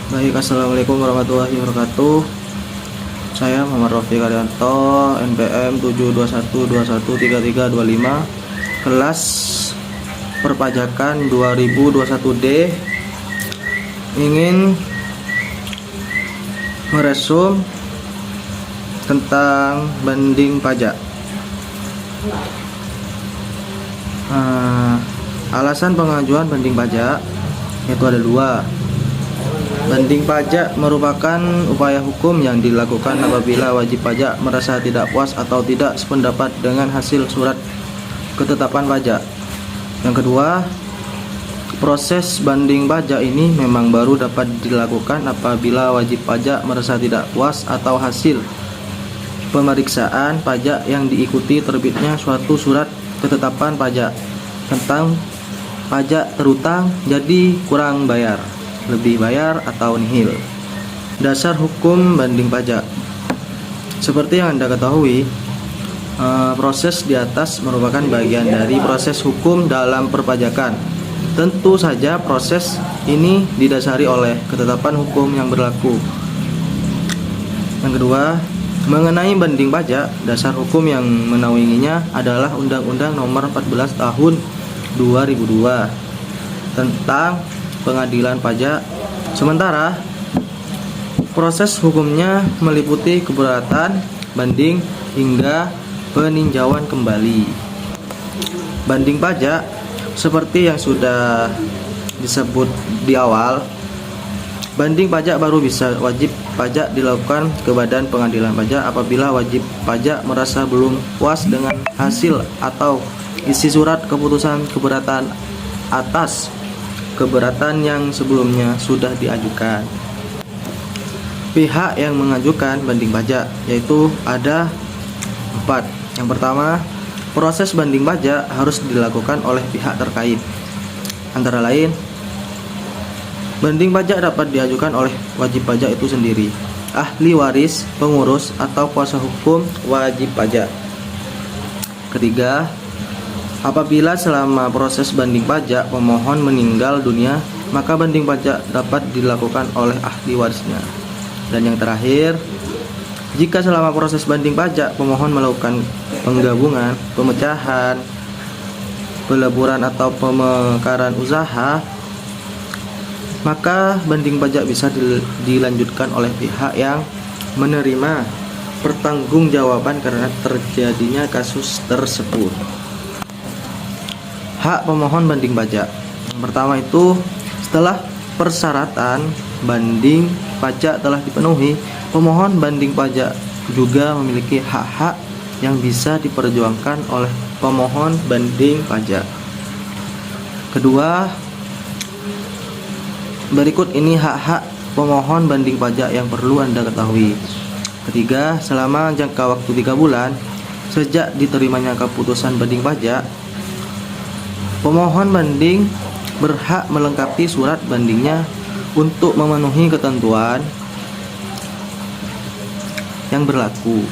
Baik, assalamualaikum warahmatullahi wabarakatuh. Saya Muhammad Rofiq Arianto, NPM 721213325, kelas perpajakan 2021D, ingin meresum tentang banding pajak. Alasan pengajuan banding pajak yaitu ada dua. Banding pajak merupakan upaya hukum yang dilakukan apabila wajib pajak merasa tidak puas atau tidak sependapat dengan hasil surat ketetapan pajak. Yang kedua, proses banding pajak ini memang baru dapat dilakukan apabila wajib pajak merasa tidak puas atau hasil pemeriksaan pajak yang diikuti terbitnya suatu surat ketetapan pajak tentang pajak terutang jadi kurang bayar, lebih bayar atau nihil. Dasar hukum banding pajak. Seperti yang Anda ketahui, proses di atas merupakan bagian dari proses hukum dalam perpajakan. Tentu saja proses ini didasari oleh ketetapan hukum yang berlaku. Yang kedua, mengenai banding pajak, dasar hukum yang menaunginya adalah Undang-Undang Nomor 14 Tahun 2002 tentang Pengadilan Pajak. Sementara proses hukumnya meliputi keberatan, banding, hingga peninjauan kembali. Banding pajak seperti yang sudah disebut di awal, banding pajak baru bisa wajib pajak dilakukan ke Badan Pengadilan Pajak apabila wajib pajak merasa belum puas dengan hasil atau isi surat keputusan keberatan atas keberatan yang sebelumnya sudah diajukan. Pihak yang mengajukan banding pajak yaitu ada 4. Yang pertama, proses banding pajak harus dilakukan oleh pihak terkait. Antara lain, banding pajak dapat diajukan oleh wajib pajak itu sendiri, ahli waris, pengurus, atau kuasa hukum wajib pajak. Ketiga, apabila selama proses banding pajak pemohon meninggal dunia, maka banding pajak dapat dilakukan oleh ahli warisnya. Dan yang terakhir, jika selama proses banding pajak pemohon melakukan penggabungan, pemecahan, peleburan atau pemekaran usaha, maka banding pajak bisa dilanjutkan oleh pihak yang menerima pertanggungjawaban karena terjadinya kasus tersebut. Hak pemohon banding pajak. Yang pertama itu, setelah persyaratan banding pajak telah dipenuhi, pemohon banding pajak juga memiliki hak-hak yang bisa diperjuangkan oleh pemohon banding pajak. Kedua, berikut ini hak-hak pemohon banding pajak yang perlu Anda ketahui. Ketiga, selama jangka waktu 3 bulan sejak diterimanya keputusan banding pajak, pemohon banding berhak melengkapi surat bandingnya untuk memenuhi ketentuan yang berlaku.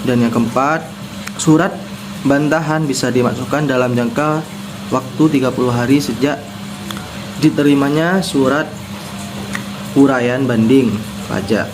Dan yang keempat, surat bantahan bisa dimasukkan dalam jangka waktu 30 hari sejak diterimanya surat uraian banding pajak.